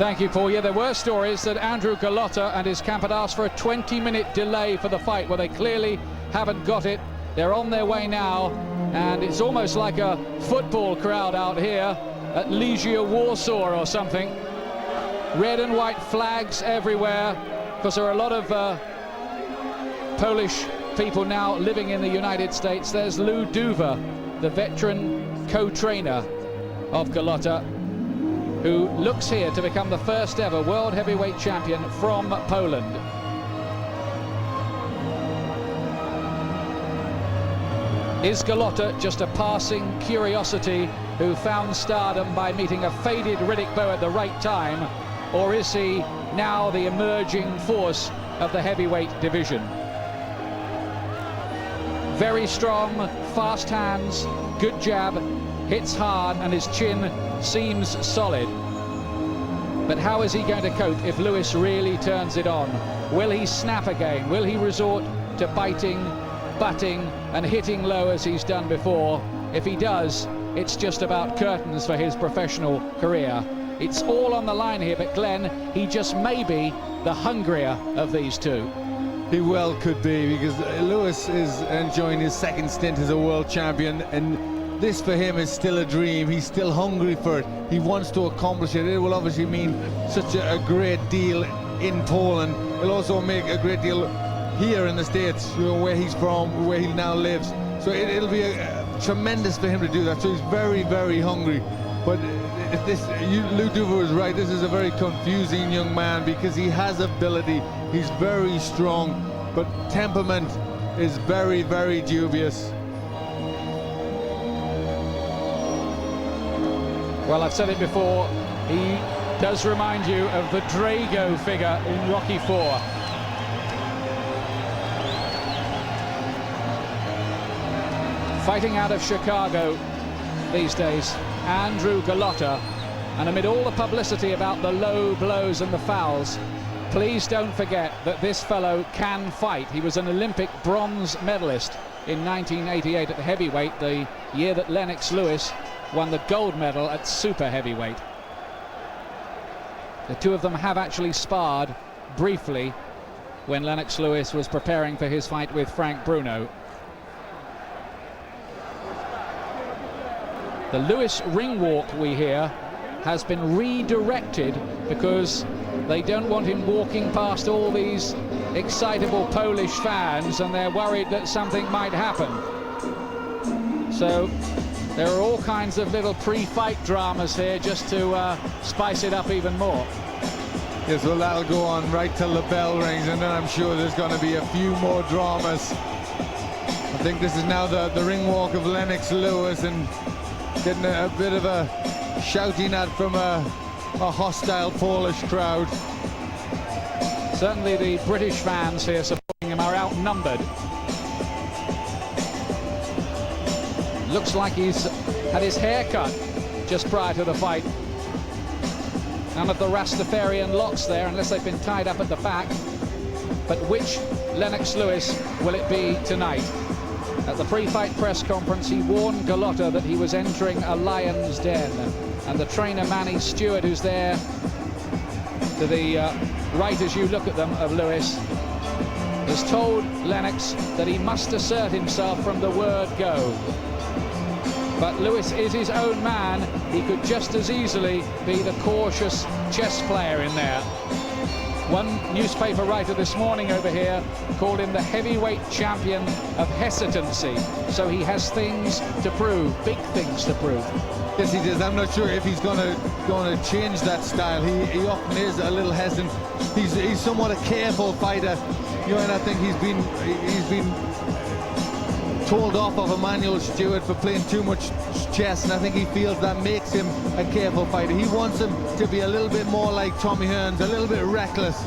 Thank you, Paul. Yeah, there were stories that Andrew GOLOTA and his camp had asked for a 20-minute delay for the fight. Well, they clearly haven't got it. They're on their way now, and it's almost like a football crowd out here at Legia Warsaw or something. Red and white flags everywhere, because there are a lot of Polish people now living in the United States. There's Lou Duva, the veteran co-trainer of GOLOTA, who looks here to become the first ever world heavyweight champion from Poland. Is GOLOTA just a passing curiosity who found stardom by meeting a faded Riddick Bowe at the right time, or is he now the emerging force of the heavyweight division? Very strong, fast hands, good jab, hits hard, and his chin seems solid. But how is he going to cope if Lewis really turns it on? Will he snap again? Will he resort to biting, butting and hitting low as he's done before? If he does, it's just about curtains for his professional career. It's all on the line here, but Glenn, he just may be the hungrier of these two. He well could be, because Lewis is enjoying his second stint as a world champion, and this for him is still a dream. He's still hungry for it. He wants to accomplish it. It will obviously mean such a great deal in Poland. It'll also make a great deal here in the States, you know, where he's from, where he now lives. So it'll be tremendous for him to do that. So he's very, very hungry. But Lou Duva is right. This is a very confusing young man, because he has ability. He's very strong, but temperament is very, very dubious. Well, I've said it before, he does remind you of the Drago figure in Rocky IV. Fighting out of Chicago these days, Andrew GOLOTA, and amid all the publicity about the low blows and the fouls, please don't forget that this fellow can fight. He was an Olympic bronze medalist in 1988 at heavyweight, the year that Lennox Lewis won the gold medal at super heavyweight. The two of them have actually sparred briefly when Lennox Lewis was preparing for his fight with Frank Bruno. The Lewis ring walk, we hear, has been redirected because they don't want him walking past all these excitable Polish fans, and they're worried that something might happen. So there are all kinds of little pre-fight dramas here just to spice it up even more. Yes, well, that'll go on right till the bell rings, and then I'm sure there's going to be a few more dramas. I think this is now the ring walk of Lennox Lewis, and getting a bit of a shouting at from a hostile Polish crowd. Certainly the British fans here supporting him are outnumbered. Looks like he's had his hair cut just prior to the fight. None of the Rastafarian locks there, unless they've been tied up at the back. But which Lennox Lewis will it be tonight? At the pre-fight press conference, he warned GOLOTA that he was entering a lion's den. And the trainer Manny Stewart, who's there to the right as you look at them of Lewis, has told Lennox that he must assert himself from the word go. But Lewis is his own man. He could just as easily be the cautious chess player in there. One newspaper writer this morning over here called him the heavyweight champion of hesitancy. So he has things to prove, big things to prove. Yes, he does. I'm not sure if he's going to change that style. He often is a little hesitant. He's somewhat a careful fighter, you know, and I think he's been told off of Emmanuel Stewart for playing too much chess, and I think he feels that makes him a careful fighter. He wants him to be a little bit more like Tommy Hearns, a little bit reckless,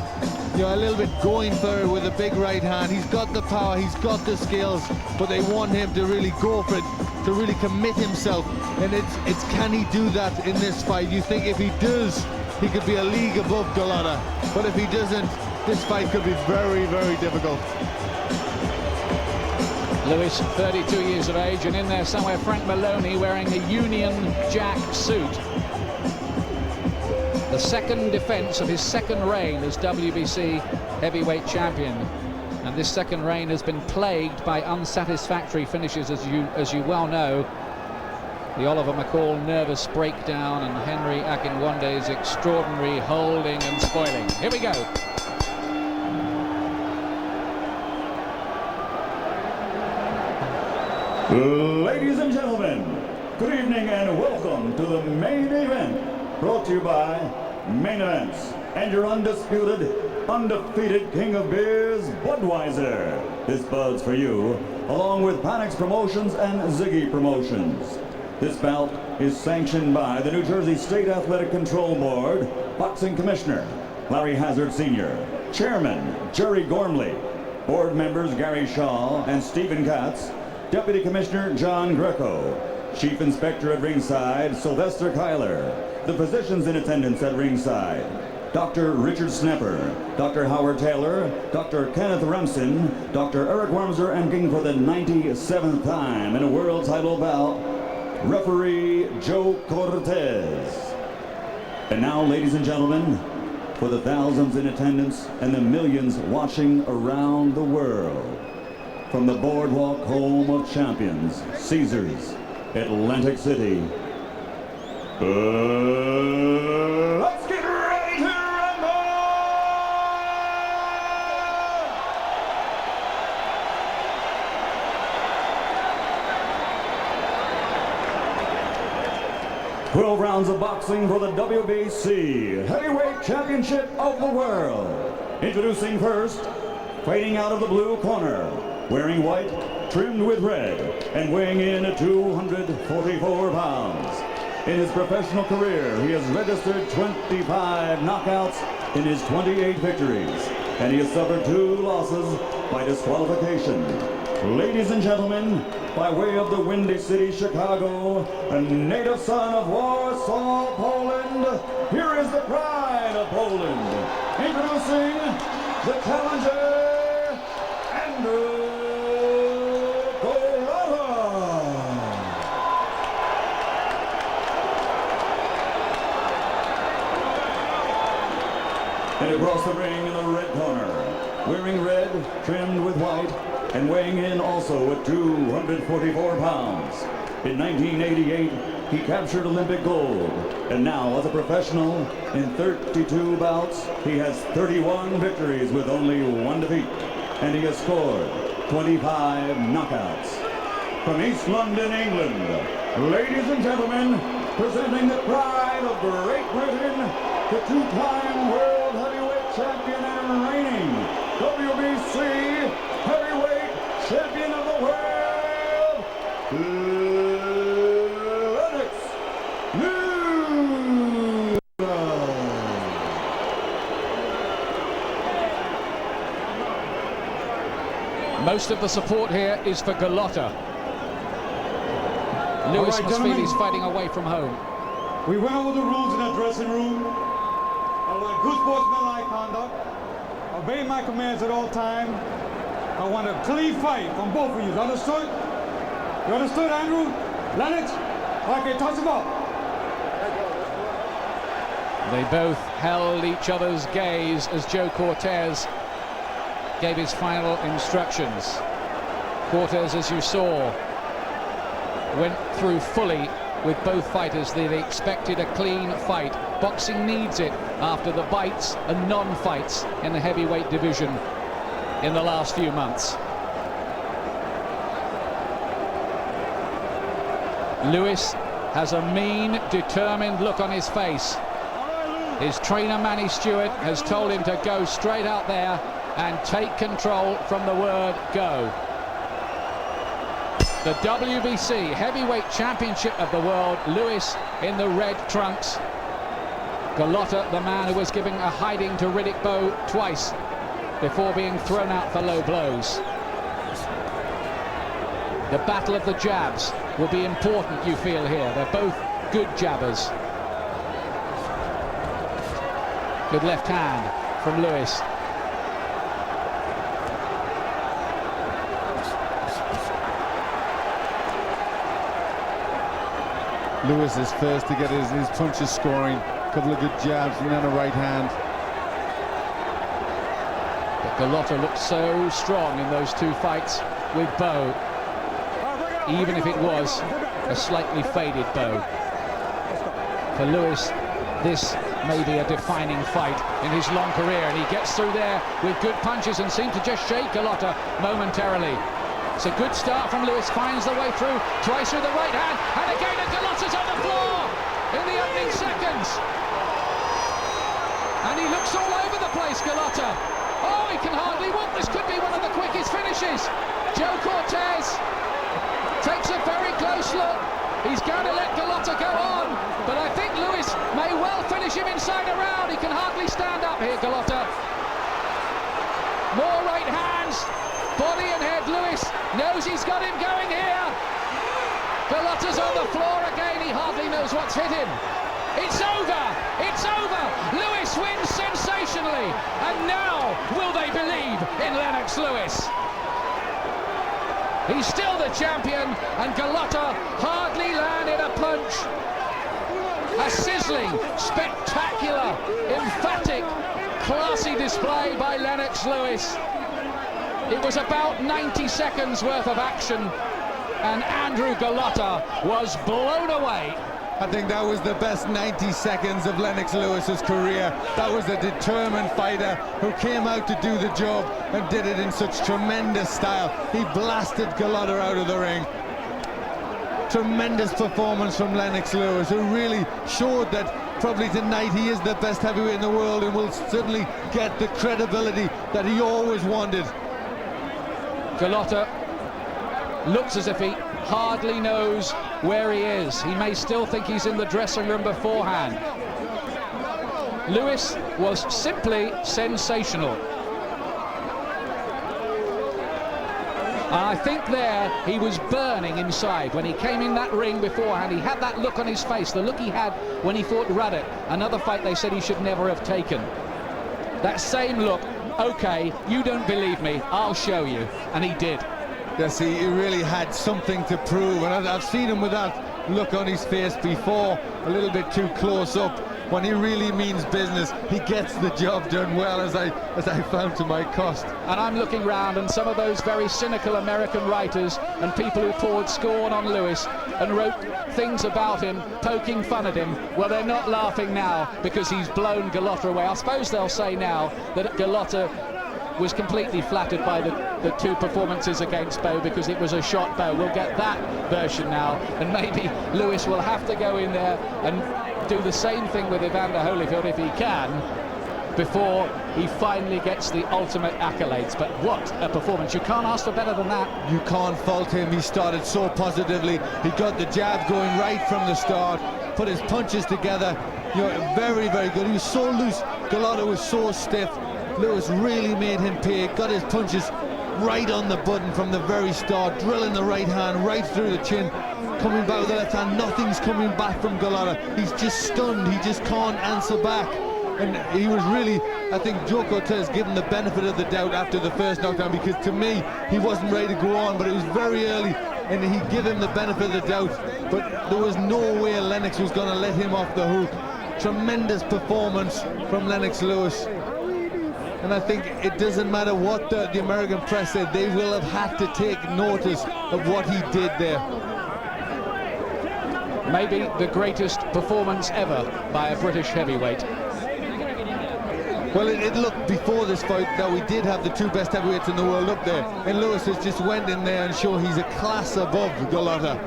you know, a little bit going for it with a big right hand. He's got the power, he's got the skills, but they want him to really go for it, to really commit himself. And it's can he do that in this fight? You think if he does, he could be a league above GOLOTA, but if he doesn't, this fight could be very, very difficult. Lewis, 32 years of age, and in there somewhere Frank Maloney wearing a Union Jack suit. The second defense of his second reign as WBC heavyweight champion. And this second reign has been plagued by unsatisfactory finishes, as you well know. The Oliver McCall nervous breakdown and Henry Akinwonde's extraordinary holding and spoiling. Here we go. Ladies and gentlemen, good evening and welcome to the main event, brought to you by Main Events and your undisputed, undefeated king of beers, Budweiser. This Bud's for you, along with Panics Promotions and Ziggy Promotions. This bout is sanctioned by the New Jersey State Athletic Control Board, Boxing Commissioner Larry Hazard Sr., Chairman Jerry Gormley, Board members Gary Shaw and Stephen Katz, Deputy Commissioner John Greco, Chief Inspector at ringside Sylvester Kyler, the physicians in attendance at ringside Dr. Richard Snepper, Dr. Howard Taylor, Dr. Kenneth Remsen, Dr. Eric Wormser, and king for the 97th time in a world title bout, referee Joe Cortez. And now, ladies and gentlemen, for the thousands in attendance and the millions watching around the world, from the boardwalk home of champions, Caesars, Atlantic City, let's get ready to rumble! 12 rounds of boxing for the WBC Heavyweight Championship of the World. Introducing first, fighting out of the blue corner, wearing white, trimmed with red, and weighing in at 244 pounds. In his professional career, he has registered 25 knockouts in his 28 victories, and he has suffered 2 losses by disqualification. Ladies and gentlemen, by way of the Windy City, Chicago, a native son of Warsaw, Poland, here is the pride of Poland, introducing the challenger, Andrew GOLOTA. And across the ring in the red corner, wearing red, trimmed with white, and weighing in also at 244 pounds. In 1988, he captured Olympic gold, and now as a professional, in 32 bouts, he has 31 victories with only 1 defeat, and he has scored 25 knockouts. From East London, England, ladies and gentlemen, presenting the pride of Great Britain, the 2-time world heavyweight champion and reigning WBC heavyweight champion of the world, Lennox Lewis. Most of the support here is for GOLOTA. Lewis must feel he's fighting away from home. We went over the rules in that dressing room. I want good sportsmanlike conduct. Obey my commands at all times. I want a clean fight from both of you. Understood? You understood, Andrew? Lennox? Okay, touch him up. They both held each other's gaze as Joe Cortez gave his final instructions. Cortez, as you saw, went through fully with both fighters. They expected a clean fight. Boxing needs it after the bites and non-fights in the heavyweight division in the last few months. Lewis has a mean, determined look on his face. His trainer Manny Stewart has told him to go straight out there and take control from the word go. The WBC Heavyweight Championship of the World, Lewis in the red trunks. GOLOTA, the man who was giving a hiding to Riddick Bowe twice before being thrown out for low blows. The battle of the jabs will be important, you feel here. They're both good jabbers. Good left hand from Lewis. Lewis is first to get his punches scoring. couple of good jabs and then a right hand. But Golota looked so strong in those two fights with Bo, even if it was a slightly faded Bo. For Lewis, this may be a defining fight in his long career, and he gets through there with good punches and seemed to just shake Golota momentarily. It's a good start from Lewis, finds the way through, tries through the right hand, and again Golota's on the floor in the opening seconds. And he looks all over the place, Golota. Oh, he can hardly walk. This could be one of the quickest finishes. Joe Cortez takes a very close look. He's going to let Golota go on, but I think Lewis may well finish him inside a round. He can hardly stand up here, Golota. More right hands, body and head. Lewis knows he's got him going here. Golota's on the floor again. He hardly knows what's hit him. It's over. It's over. Lewis wins sensationally. And now, will they believe in Lennox Lewis? He's still the champion, and Golota hardly landed a punch. A sizzling, spectacular, emphatic, classy display by Lennox Lewis. It was about 90 seconds worth of action, and Andrew Golota was blown away. I think that was the best 90 seconds of Lennox Lewis's career. That was a determined fighter who came out to do the job and did it in such tremendous style. He blasted Golota out of the ring. Tremendous performance from Lennox Lewis, who really showed that probably tonight he is the best heavyweight in the world and will certainly get the credibility that he always wanted. Golota looks as if he hardly knows where he is. He may still think he's in the dressing room beforehand. Lewis was simply sensational. I think there he was burning inside when he came in that ring beforehand. He had that look on his face, the look he had when he fought Ruddock, another fight they said he should never have taken. That same look, okay, you don't believe me, I'll show you, and he did. Yes, he really had something to prove, and I've seen him with that look on his face before, a little bit too close up. When he really means business, he gets the job done well, as I found to my cost. And I'm looking round, and some of those very cynical American writers and people who poured scorn on Lewis and wrote things about him, poking fun at him, well, they're not laughing now because he's blown Golota away. I suppose they'll say now that Golota was completely flattered by the two performances against Bo because it was a shot Bo. We'll get that version now, and maybe Lewis will have to go in there and do the same thing with Evander Holyfield if he can, before he finally gets the ultimate accolades. But what a performance. You can't ask for better than that. You can't fault him. He started so positively. He got the jab going right from the start, put his punches together. You know, very, very good. He was so loose. Golota was so stiff. Lewis really made him pay, got his punches right on the button from the very start, drilling the right hand right through the chin, coming back with the left hand. Nothing's coming back from Golota. He's just stunned. He just can't answer back. And he was really, I think Joe Cortez given the benefit of the doubt after the first knockdown, because to me, he wasn't ready to go on, but it was very early, and he gave him the benefit of the doubt. But there was no way Lennox was going to let him off the hook. Tremendous performance from Lennox Lewis. And I think it doesn't matter what the American press said, they will have had to take notice of what he did there. Maybe the greatest performance ever by a British heavyweight. Well, it looked before this fight that we did have the two best heavyweights in the world up there, and Lewis has just went in there and showed he's a class above Golota.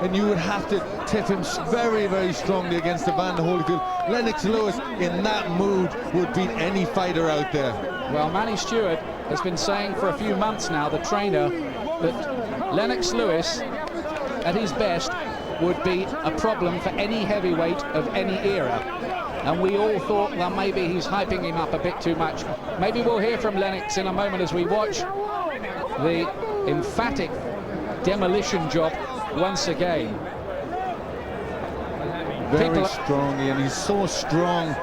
And you would have to tip him very, very strongly against Evander Holyfield. Lennox Lewis in that mood would beat any fighter out there. Well, Manny Stewart has been saying for a few months now, the trainer, that Lennox Lewis at his best would be a problem for any heavyweight of any era. And we all thought, well, maybe he's hyping him up a bit too much. Maybe we'll hear from Lennox in a moment as we watch the emphatic demolition job once again. Very strong, and he's so strong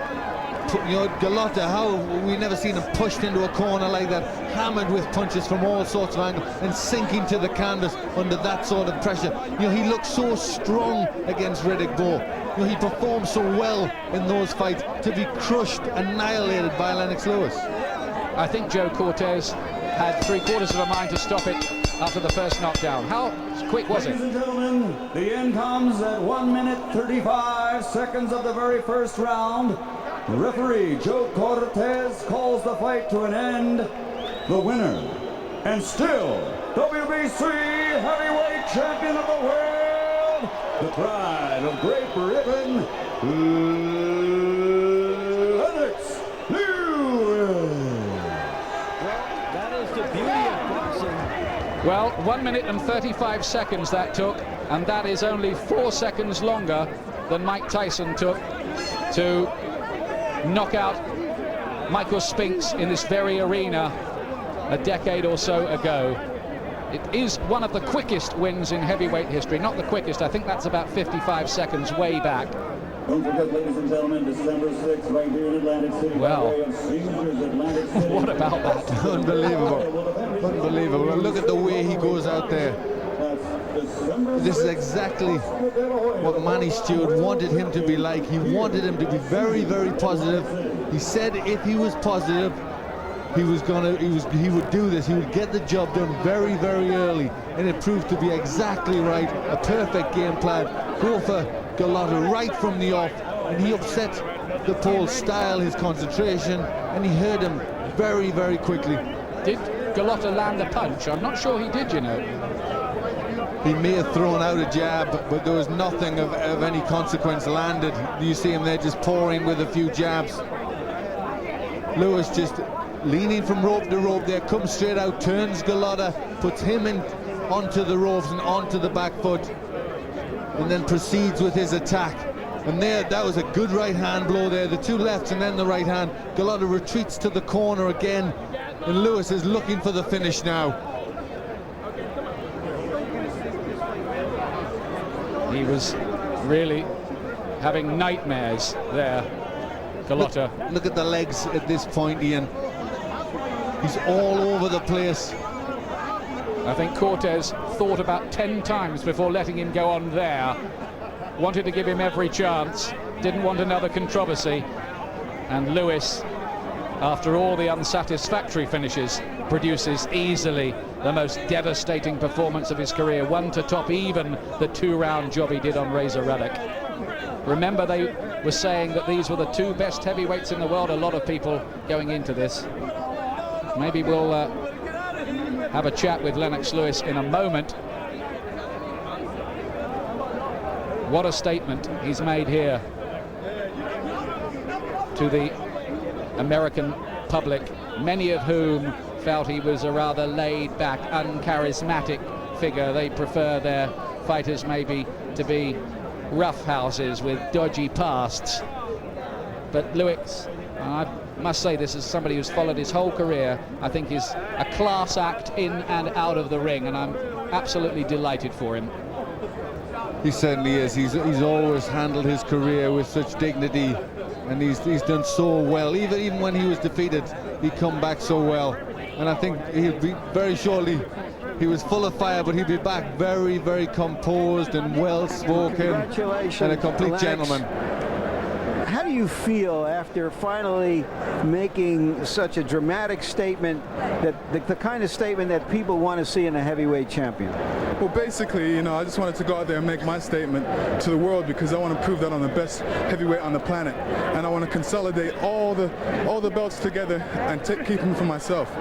you know, GOLOTA, how we never seen him pushed into a corner like that, hammered with punches from all sorts of angles and sinking to the canvas under that sort of pressure. You know, he looked so strong against Riddick Bowe. You know, he performed so well in those fights to be crushed, annihilated by Lennox Lewis. I think Joe Cortez had 3/4 of a mind to stop it after the first knockdown. How quick was it? Ladies and gentlemen, the end comes at 1 minute 35 seconds of the very first round. Referee Joe Cortez calls the fight to an end. The winner, and still WBC heavyweight champion of the world, the pride of Great Britain, Lennox Lewis. That is the beauty of boxing. Well, 1 minute and 35 seconds that took, and that is only 4 seconds longer than Mike Tyson took to knock out Michael Spinks in this very arena a decade or so ago. It is one of the quickest wins in heavyweight history. Not the quickest, I think that's about 55 seconds way back. Don't forget, ladies and gentlemen, December 6th, right here in Atlantic City. Well, by way of Caesars, Atlantic City. what about that? Unbelievable. Unbelievable. Look at the way he goes out there. This is exactly what Manny Stewart wanted him to be like. He wanted him to be very, very positive. He said if he was positive, he would do this. He would get the job done very, very early, and it proved to be exactly right. A perfect game plan. Go for GOLOTA right from the off, and he upset the Pole's style, his concentration, and he hurt him very, very quickly. Did GOLOTA land a punch? I'm not sure he did, you know. He may have thrown out a jab, but there was nothing of any consequence landed. You see him there just pouring with a few jabs. Lewis just leaning from rope to rope there, comes straight out, turns GOLOTA, puts him in onto the ropes and onto the back foot, and then proceeds with his attack. And there, that was a good right hand blow there, the two lefts and then the right hand. GOLOTA retreats to the corner again, and Lewis is looking for the finish now. He was really having nightmares there, GOLOTA. Look at the legs at this point, Ian. He's all over the place. I think Cortez thought about 10 times before letting him go on there. Wanted to give him every chance, didn't want another controversy. And Lewis, after all the unsatisfactory finishes, produces easily the most devastating performance of his career, one to top even the 2-round job he did on Razor Ruddock. Remember, they were saying that these were the 2 best heavyweights in the world, a lot of people going into this. Maybe we'll have a chat with Lennox Lewis in a moment. What a statement he's made here to the American public, many of whom felt he was a rather laid-back, uncharismatic figure. They prefer their fighters maybe to be roughhouses with dodgy pasts. But Lewis, I must say this as somebody who's followed his whole career, I think is a class act in and out of the ring, and I'm absolutely delighted for him. He certainly is. He's always handled his career with such dignity, and he's done so well. Even when he was defeated, he'd come back so well. And I think he'll be very shortly. He was full of fire, but he'll be back very, very composed and well-spoken, and a complete Lennox. gentleman. How do you feel after finally making such a dramatic statement, that the kind of statement that people want to see in a heavyweight champion? Well, basically, you know, I just wanted to go out there and make my statement to the world, because I want to prove that I'm the best heavyweight on the planet, and I want to consolidate all the belts together and keep them for myself.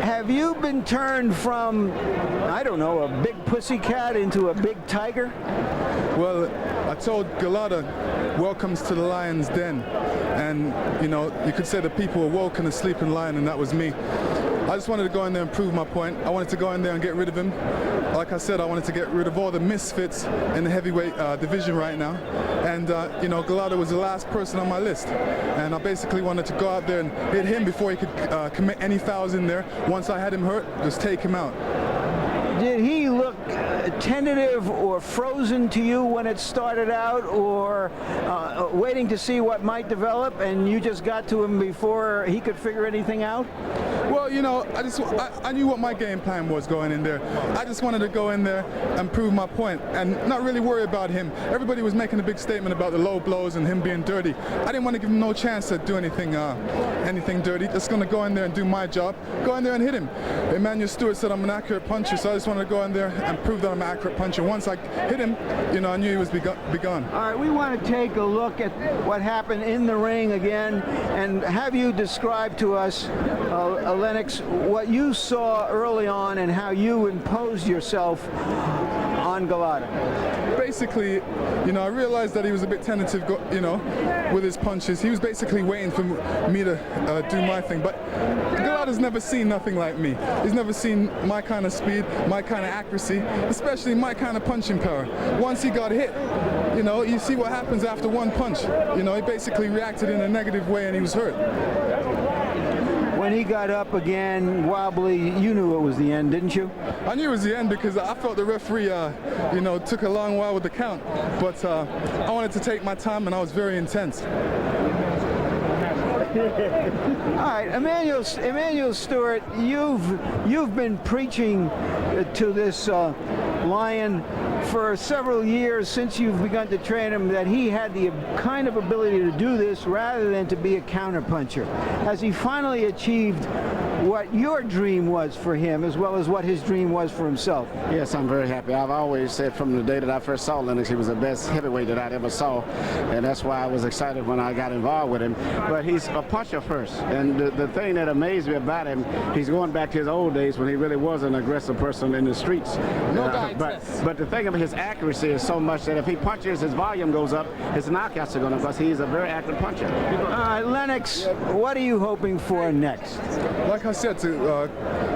Have you been turned from, I don't know, a big pussycat into a big tiger? Well, I told GOLOTA, welcomes to the lion's den, and you know, you could say the people awoke in a sleeping lion, and that was me. I just wanted to go in there and prove my point. I wanted to go in there and get rid of him. Like I said, I wanted to get rid of all the misfits in the heavyweight division right now. And you know, GOLOTA was the last person on my list. And I basically wanted to go out there and hit him before he could commit any fouls in there. Once I had him hurt, just take him out. Did he look tentative or frozen to you when it started out, or waiting to see what might develop, and you just got to him before he could figure anything out? Well, you know, I knew what my game plan was going in there. I just wanted to go in there and prove my point and not really worry about him. Everybody was making a big statement about the low blows and him being dirty. I didn't want to give him no chance to do anything dirty. Just going to go in there and do my job. Go in there and hit him. Emmanuel Stewart said I'm an accurate puncher, so I just wanted to go in there and prove that I'm an accurate puncher. Once I hit him, you know, I knew he was begun. All right, we want to take a look at what happened in the ring again and have you describe to us, Lennox, what you saw early on and how you imposed yourself on GOLOTA. Basically, you know, I realized that he was a bit tentative, you know, with his punches. He was basically waiting for me to do my thing. But GOLOTA's never seen nothing like me. He's never seen my kind of speed, my kind of accuracy, especially my kind of punching power. Once he got hit, you know, you see what happens after one punch. You know, he basically reacted in a negative way and he was hurt. When he got up again, wobbly, you knew it was the end, didn't you? I knew it was the end because I felt the referee, you know, took a long while with the count. But I wanted to take my time and I was very intense. All right, Emmanuel Stewart, you've been preaching to this Lion for several years since you've begun to train him that he had the kind of ability to do this rather than to be a counterpuncher. Has he finally achieved what your dream was for him as well as what his dream was for himself? Yes, I'm very happy. I've always said from the day that I first saw Lennox, he was the best heavyweight that I'd ever saw, and that's why I was excited when I got involved with him. But he's a puncher first, and the thing that amazed me about him, he's going back to his old days when he really was an aggressive person in the streets. But the thing about his accuracy is so much that if he punches, his volume goes up, his knockouts are going to, because he's a very accurate puncher. Lennox, what are you hoping for next? Like I said, to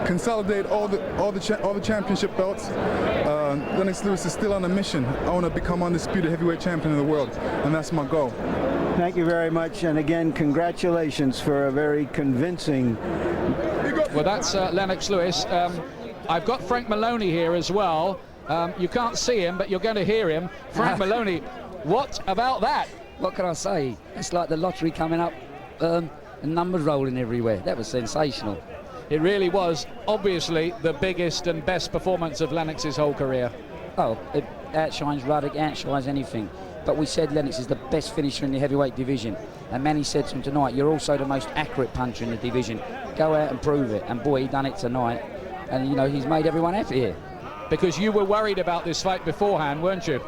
consolidate all the championship belts. Lennox Lewis is still on a mission. I want to become undisputed heavyweight champion of the world, and that's my goal. Thank you very much, and again, congratulations for a very convincing. Well, that's Lennox Lewis. I've got Frank Maloney here as well. You can't see him, but you're going to hear him. Frank Maloney, what about that? What can I say? It's like the lottery coming up, and numbers rolling everywhere. That was sensational. It really was, obviously, the biggest and best performance of Lennox's whole career. Oh, it outshines Ruddock, outshines anything. But we said Lennox is the best finisher in the heavyweight division. And Manny said to him tonight, you're also the most accurate puncher in the division. Go out and prove it. And boy, he done it tonight. And, you know, he's made everyone happy here. Because you were worried about this fight beforehand, weren't you?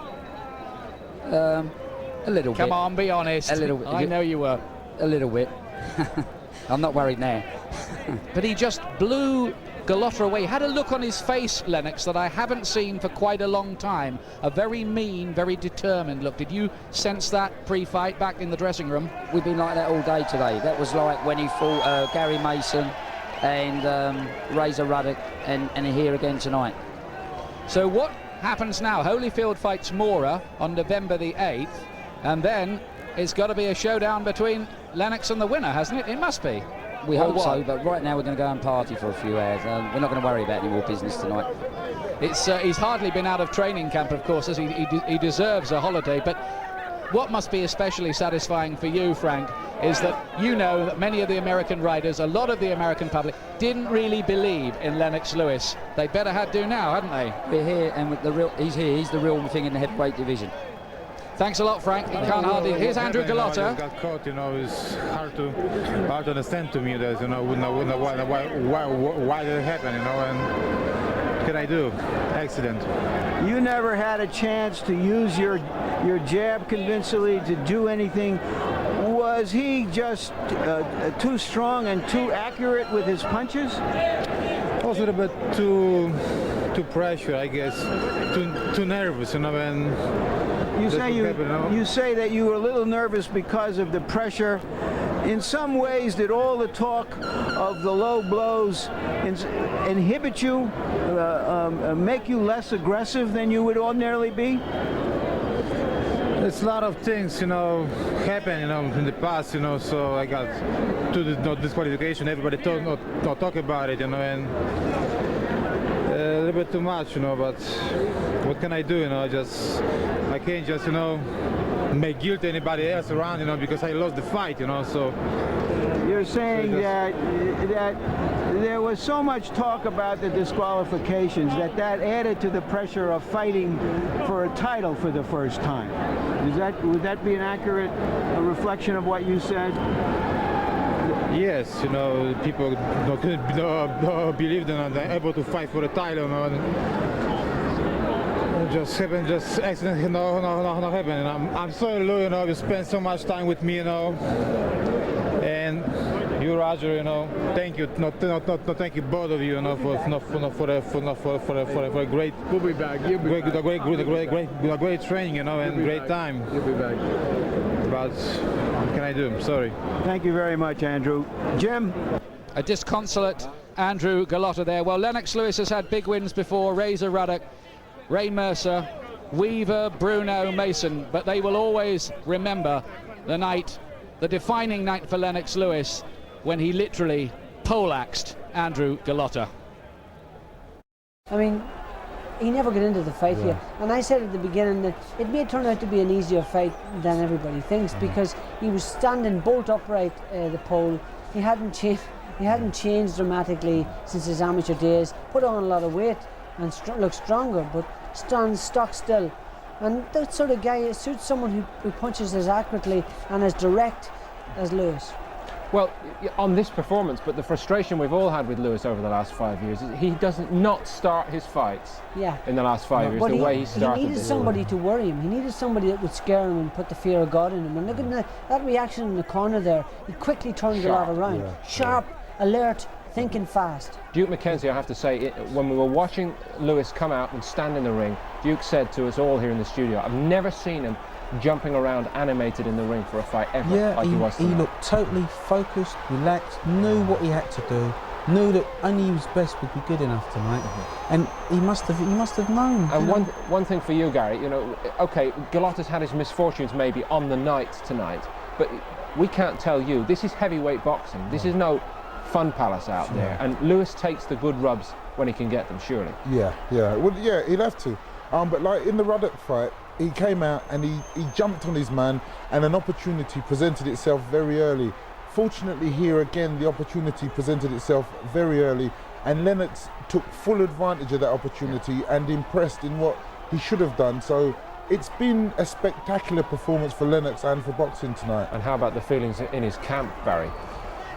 A little bit. Come on, be honest. A little bit. I know you were. A little bit. I'm not worried now. But he just blew GOLOTA away. He had a look on his face, Lennox, that I haven't seen for quite a long time. A very mean, very determined look. Did you sense that pre-fight back in the dressing room? We've been like that all day today. That was like when he fought Gary Mason and Razor Ruddock, and here again tonight. So what happens now? Holyfield fights Mora on November the 8th, and then it's got to be a showdown between Lennox and the winner, hasn't it? It must be. We hope so, but right now we're going to go and party for a few hours. We're not going to worry about any more business tonight. He's hardly been out of training camp, of course, as he deserves a holiday. But what must be especially satisfying for you, Frank, is that you know that many of the American riders, a lot of the American public, didn't really believe in Lennox Lewis. They better had to now, hadn't they? We're here, and with he's here. He's the real thing in the heavyweight division. Thanit's a lot, Frank. Can't hardly. Here's Andrew GOLOTA. Got caught, you know, it's hard to understand to me that, you know, why did it happen, you know, and what can I do? Accident. You never had a chance to use your jab convincingly to do anything. Was he just too strong and too accurate with his punches? Also a bit too pressure, I guess. Too nervous, you know, and you say that you were a little nervous because of the pressure. In some ways, did all the talk of the low blows inhibit you, make you less aggressive than you would ordinarily be? It's a lot of things, you know, happen, you know, in the past, you know. So I got to the disqualification. Everybody talk about it, you know, and a little bit too much, you know, but what can I do, you know? I can't just, you know, make guilt anybody else around, you know, because I lost the fight, you know, so. You're saying that there was so much talk about the disqualifications that added to the pressure of fighting for a title for the first time. Would that be an accurate reflection of what you said? Yes, you know, people believe they're able to fight for the title, you know, and just accident, you know, not happen. And I'm sorry, Lou, you know, you spent so much time with me, you know, and you, Roger, you know, thank you, thank you both of you, you know, for a great. We'll be back. You'll be back. Great training, you know, and great time. You'll be back. But what can I do? I'm sorry. Thank you very much, Andrew. Jim? A disconsolate Andrew GOLOTA there. Well, Lennox Lewis has had big wins before. Razor Ruddock, Ray Mercer, Weaver, Bruno, Mason, but they will always remember the night, the defining night for Lennox Lewis, when he literally poleaxed Andrew GOLOTA. I mean, he never got into the fight here, and I said at the beginning that it may turn out to be an easier fight than everybody thinks, because he was standing bolt upright the pole. He hadn't changed dramatically since his amateur days. Put on a lot of weight and looked stronger, but stands stock still. And that sort of guy suits someone who punches as accurately and as direct as Lewis. Well, on this performance, but the frustration we've all had with Lewis over the last 5 years is he doesn't not start his fights in the last 5 years the way he started. He needed somebody to worry him. He needed somebody that would scare him and put the fear of God in him. And look at that reaction in the corner there. He quickly turned a lot around. Sharp, alert, thinking fast. Duke McKenzie, I have to say, when we were watching Lewis come out and stand in the ring, Duke said to us all here in the studio, I've never seen him jumping around animated in the ring for a fight ever like he was tonight. He looked totally focused, relaxed, knew what he had to do, knew that only his best would be good enough tonight, and he must have known. And one thing for you, Gary, you know, okay, GOLOTA's had his misfortunes maybe on the night tonight, but we can't tell you. This is heavyweight boxing. This is no fun palace out there, and Lewis takes the good rubs when he can get them, surely. Yeah, well, yeah, he'd have to. But like in the Ruddock fight, he came out and he jumped on his man, and an opportunity presented itself very early. Fortunately here again, the opportunity presented itself very early, and Lennox took full advantage of that opportunity and impressed in what he should have done. So it's been a spectacular performance for Lennox and for boxing tonight. And how about the feelings in his camp, Barry?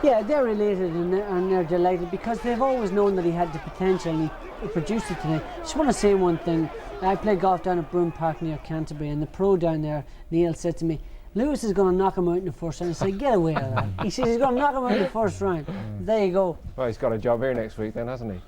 Yeah, they're elated and they're delighted, because they've always known that he had the potential, and he produced it today. Just want to say one thing. I play golf down at Broome Park near Canterbury, and the pro down there, Neil, said to me, Lewis is going to knock him out in the first round. I said, get away with that. He says he's going to knock him out in the first round. There you go. Well, he's got a job here next week then, hasn't he?